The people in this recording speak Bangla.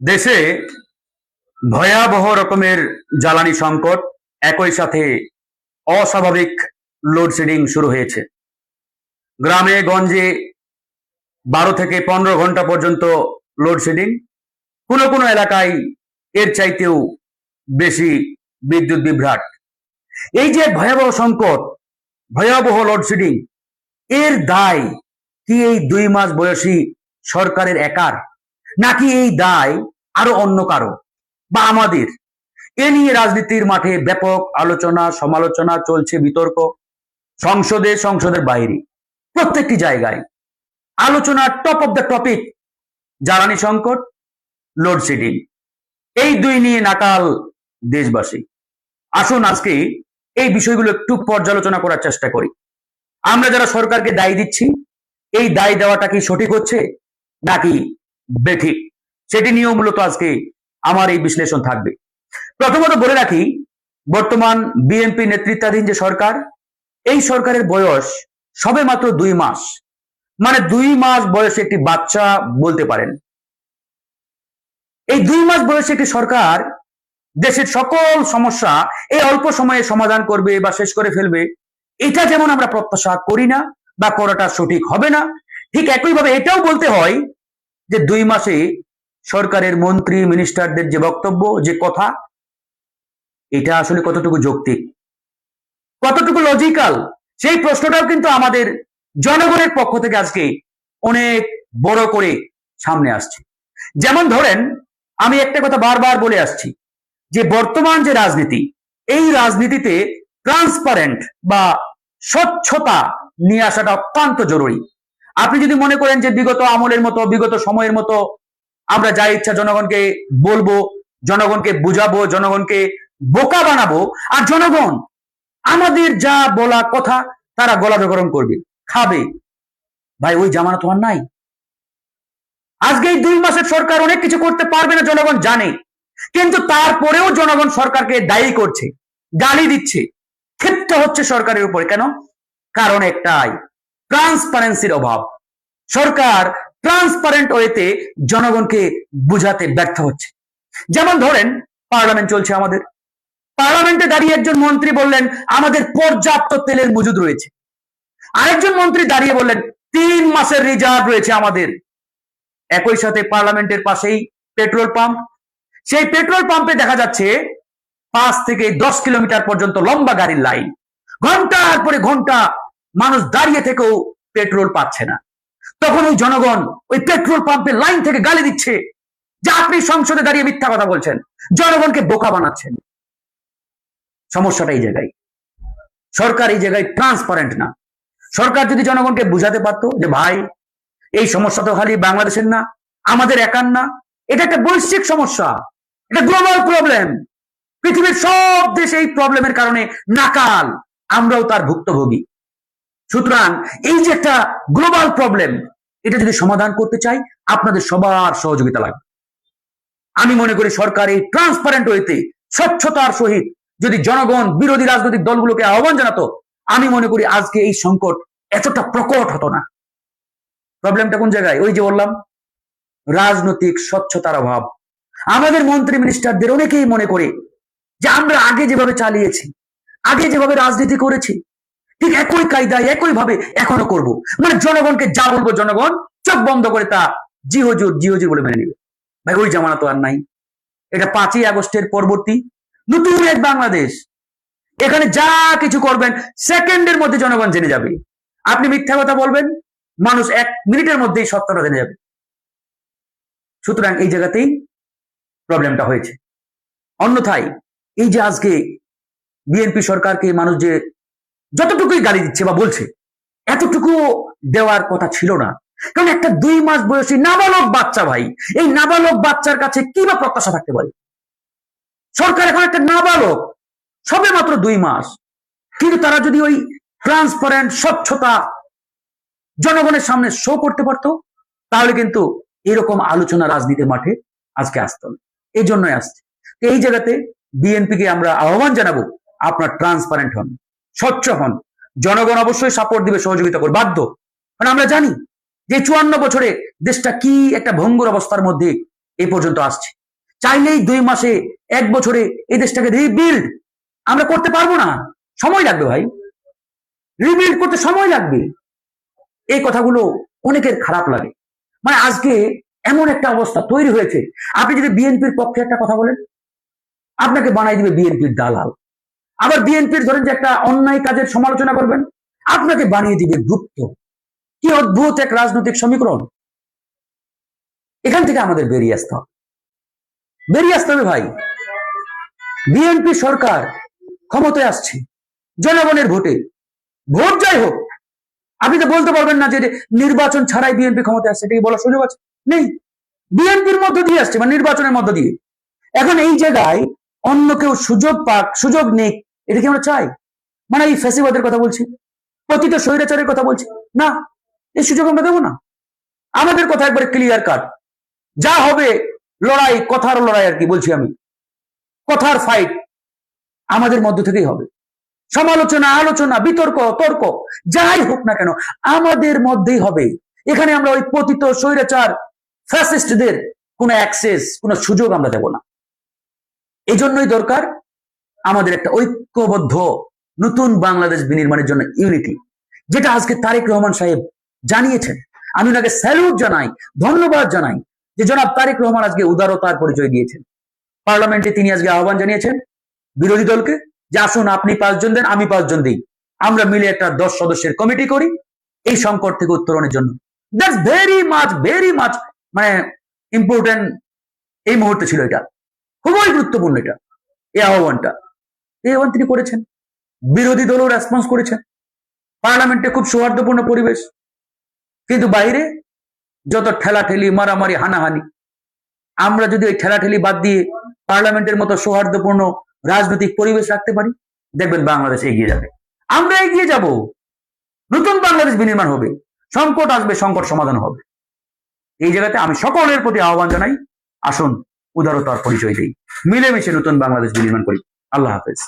দেশে ভয়াবহ রকমের জ্বালানি সংকট, একই সাথে অস্বাভাবিক লোডশেডিং শুরু হয়েছে। গ্রামে গঞ্জে 12 থেকে 15 ঘন্টা পর্যন্ত লোডশেডিং, কোনো কোনো এলাকায় এর চাইতেও বেশি বিদ্যুৎ বিভ্রাট। এই যে ভয়াবহ সংকট, ভয়াবহ লোডশেডিং, এর দায় কি এই 2 মাস বয়সী সরকারের একার, নাকি এই দায় আরো অন্য কারো বা আমাদের? এ নিয়ে রাজনীতির মাঠে ব্যাপক আলোচনা সমালোচনা চলছে, বিতর্ক সংসদে, সংসদের বাইরে, প্রত্যেকটি জায়গায় আলোচনার টপ অফ দ্য টপিক জ্বালানি সংকট, লোডশেডিং। এই দুই নিয়ে নাটাল দেশবাসী। আসুন আজকে এই বিষয়গুলো একটু পর্যালোচনা করার চেষ্টা করি। আমরা যারা সরকারকে দায়ী দিচ্ছি, এই দায় দেওয়াটা কি সঠিক হচ্ছে নাকি বেঠিক, সেটি নিয়েও মূলত আজকে আমার এই বিশ্লেষণ থাকবে। প্রথমত বলে রাখি, বর্তমান বিএনপি নেতৃত্বাধীন যে সরকার, এই সরকারের বয়স সবে মাত্র 2 মাস, মানে 2 মাস বয়সে একটি বাচ্চা বলতে পারেন। এই 2 মাস বয়সে একটি সরকার দেশের সকল সমস্যা এই অল্প সময়ে সমাধান করবে বা শেষ করে ফেলবে, এটা যেমন আমরা প্রত্যাশা করি না বা করাটা সঠিক হবে না, ঠিক একইভাবে এটাও বলতে হয় যে 2 মাসে সরকারের মন্ত্রী মিনিস্টারদের যে বক্তব্য, যে কথা, এটা আসলে কতটুকু যৌক্তিক, কতটুকু লজিক্যাল, সেই প্রশ্নটাও কিন্তু আমাদের জনগণের পক্ষ থেকে আজকে অনেক বড় করে সামনে আসছে। যেমন ধরেন, আমি একটা কথা বারবার বলে আসছি যে বর্তমান যে রাজনীতি, এই রাজনীতিতে ট্রান্সপারেন্ট বা স্বচ্ছতা নিয়ে আসাটা অত্যন্ত জরুরি। আপনি যদি মনে করেন যে বিগত আমলের মতো, বিগত সময়ের মতো আমরা যা ইচ্ছা জনগণকে বলবো, জনগণকে বুঝাবো, জনগণকে বোকা বানাবো, আর জনগণ আমাদের যা বলা কথা তারা গলা বেগরম করবে, খাবে, ভাই ওই জামানা তো আর নাই। আজকে এই 2 মাসের সরকার অনেক কিছু করতে পারবে না, জনগণ জানে, কিন্তু তারপরেও জনগণ সরকারকে দায়ী করছে, গালি দিচ্ছে, ক্ষিপ্ত হচ্ছে সরকারের উপরে। কেন? কারণ একটাই, ট্রান্সপারেন্সির অভাব। সরকার ট্রান্সপারেন্ট ওয়েতে জনগণকে বুঝাতে ব্যর্থ হচ্ছে। যেমন ধরেন, পার্লামেন্ট চলছে আমাদের, পার্লামেন্টে দাঁড়িয়ে একজন মন্ত্রী বললেন আমাদের পর্যাপ্ত তেলের মজুদ রয়েছে, আরেকজন মন্ত্রী দাঁড়িয়ে বললেন 3 মাসের রিজার্ভ রয়েছে আমাদের। একই সাথে পার্লামেন্টের পাশেই পেট্রোল পাম্প, সেই পেট্রোল পাম্পে দেখা যাচ্ছে 5 থেকে 10 কিলোমিটার পর্যন্ত লম্বা গাড়ির লাইন, ঘন্টার পরে ঘন্টা মানুষ দাঁড়িয়ে থেকেও পেট্রোল পাচ্ছে না। তখন ওই জনগণ ওই পেট্রোল পাম্পের লাইন থেকে গালি দিচ্ছে যে আপনি সংসদে দাঁড়িয়ে মিথ্যা কথা বলছেন, জনগণকে বোকা বানাচ্ছেন। সমস্যাটা এই জায়গায়, সরকার এই জায়গায় ট্রান্সপারেন্ট না। সরকার যদি জনগণকে বুঝাতে পারতো যে ভাই এই সমস্যা তো খালি বাংলাদেশের না, আমাদের একার না, এটা একটা বৈশ্বিক সমস্যা, এটা গ্লোবাল প্রবলেম, পৃথিবীর সব দেশ এই প্রবলেমের কারণে নাকাল, আমরাও তার ভুক্তভোগী। সুতরাং এই যে একটা গ্লোবাল প্রবলেম, এটা যদি সমাধান করতে চাই, আপনাদের সবার সহযোগিতা লাগবে। আমি মনে করি সরকার এই ট্রান্সপারেন্ট ওয়েতে স্বচ্ছতার সহিত যদি জনগণ বিরোধী রাজনৈতিক দলগুলোকে আহ্বান জানাতো, আমি মনে করি আজকে এই সংকট এতটা প্রকট হতো না। প্রবলেমটা কোন জায়গায়? ওই যে বললাম, রাজনৈতিক স্বচ্ছতার অভাব। আমাদের মন্ত্রী মিনিস্টারদের অনেকেই মনে করে যে আমরা আগে যেভাবে চালিয়েছি, আগে যেভাবে রাজনীতি করেছি, ঠিক একই কায়দায় একই ভাবে এখনো করব। মানে জনগণকে যা বলবো জনগণ চোখ বন্ধ করে তা জি হুজুর জি হুজুর বলে মেনে নিবে। ভাই ওই জামানা তো আর নাই। এটা 5ই আগস্টের পরবর্তী নতুন এক বাংলাদেশ। এখানে যা কিছু করবেন সেকেন্ডের মধ্যে জনগণ জেনে যাবে। আপনি মিথ্যা কথা বলবেন, মানুষ 1 মিনিটের মধ্যেই সত্যটা জেনে যাবে। সুতরাং এই জায়গাতেই প্রবলেমটা হয়েছে। অন্যথায় এই যে আজকে বিএনপি সরকারকে মানুষ যে যতটুকুই গালি দিচ্ছে বা বলছে, এতটুকু দেওয়ার কথা ছিল না। কারণ একটা 2 মাস বয়সী নাবালক বাচ্চা, ভাই এই নাবালক বাচ্চার কাছে কি বা প্রত্যাশা থাকতে পারে? সরকার এখন একটা নাবালক, সবে মাত্র 2 মাস, কিন্তু তারা যদি ওই ট্রান্সপারেন্ট স্বচ্ছতা জনগণের সামনে শো করতে পারতো, তাহলে কিন্তু এরকম আলোচনা রাজনীতির মাঠে আজকে আসতো না। এই জন্যই আসছে। এই জায়গাতে বিএনপিকে আমরা আহ্বান জানাবো, আপনার ট্রান্সপারেন্ট হন, স্বচ্ছ হন। জনগণ অবশ্যই সাপোর্ট দিবে, সহযোগিতা করবে, বাধ্য। কারণ আমরা জানি যে 54 বছরে দেশটা কি একটা ভঙ্গুর অবস্থার মধ্যে এই পর্যন্ত আসছে। চাইলেই 2 মাসে 1 বছরে এই দেশটাকে রিবিল্ড আমরা করতে পারবো না, সময় লাগবে ভাই, রিবিল্ড করতে সময় লাগবে। এই কথাগুলো অনেকের খারাপ লাগে। মানে আজকে এমন একটা অবস্থা তৈরি হয়েছে, আপনি যদি বিএনপির পক্ষে একটা কথা বলেন আপনাকে বানাই দিবে বিএনপির দালাল, আবার বিএনপির ধরেন যে একটা অন্যায় কাজের সমালোচনা করবেন আপনাকে বানিয়ে দিবে গুপ্ত। কি অদ্ভুত এক রাজনৈতিক সমীকরণ। এখান থেকে আমাদের বেরিয়ে আসতে হবে, বেরিয়ে আসতে হবে ভাই। বিএনপি সরকার ক্ষমতায় আসছে জনগণের ভোটে, ভোট যাই হোক, আপনি তো বলতে পারবেন না যে নির্বাচন ছাড়াই বিএনপি ক্ষমতায় আসছে, এটা কি বলার সুযোগ আছে? নেই, বিএনপির মধ্য দিয়ে আসছে, মানে নির্বাচনের মধ্য দিয়ে। এখন এই জায়গায় অন্য কেউ সুযোগ পাক, সুযোগ নেই, এটা কি আমরা চাই? মানে এই ফ্যাসিবাদের কথা বলছি, পতিত স্বৈরাচারের কথা বলছি না, এই সুযোগ আমরা দেবো না। আমাদের কথা একবারে ক্লিয়ার কাট, যা হবে লড়াই, কথার লড়াই আর কি বলছি আমি, কথার ফাইট আমাদের মধ্য থেকেই হবে। সমালোচনা, আলোচনা, বিতর্ক, তর্ক যাই হোক না কেন আমাদের মধ্যেই হবে। এখানে আমরা ওই পতিত স্বৈরাচার ফ্যাসিস্টদের কোনো অ্যাক্সেস, কোনো সুযোগ আমরা দেব না। এই জন্যই দরকার আমাদের একটা ঐক্যবদ্ধ নতুন বাংলাদেশ বিনির্মাণের জন্য ইউনিটি, যেটা আজকে তারেক রহমান সাহেব জানিয়েছেন। আমি ওনাকে স্যালুট জানাই, ধন্যবাদ জানাই যে জনাব তারেক রহমান আজকে উদারতার পরিচয় দিয়েছেন। পার্লামেন্টে তিনি আজকে আহ্বান জানিয়েছেন বিরোধী দলকে যে আসুন আপনি 5 জন দেন, আমি 5 জন দিই, আমরা মিলে একটা 10 সদস্যের কমিটি করি এই সংকট থেকে উত্তরণের জন্য। দ্যাটস ভেরি মাচ মানে ইম্পর্টেন্ট এই মুহূর্তে ছিল, এটা খুবই গুরুত্বপূর্ণ। এটা এই আহ্বানটা তিনি করেছেন, বিরোধী দলও রেসপন্স করেছেন, পার্লামেন্টে খুব সৌহার্দ্যপূর্ণ পরিবেশ। কিন্তু বাইরে যত ঠেলাঠেলি, মারামারি, হানাহানি, আমরা যদি ওই ঠেলাঠেলি বাদ দিয়ে পার্লামেন্টের মতো সৌহার্দ্যপূর্ণ রাজনৈতিক পরিবেশ রাখতে পারি, দেখবেন বাংলাদেশ এগিয়ে যাবে, আমরা এগিয়ে যাব, নতুন বাংলাদেশ বিনির্মাণ হবে, সংকট আসবে, সংকট সমাধান হবে। এই জায়গাতে আমি সকলের প্রতি আহ্বান জানাই, আসুন উদারতার পরিচয় দিই, মিলেমিশে নতুন বাংলাদেশ বিনির্মাণ করি। আল্লাহ হাফেজ।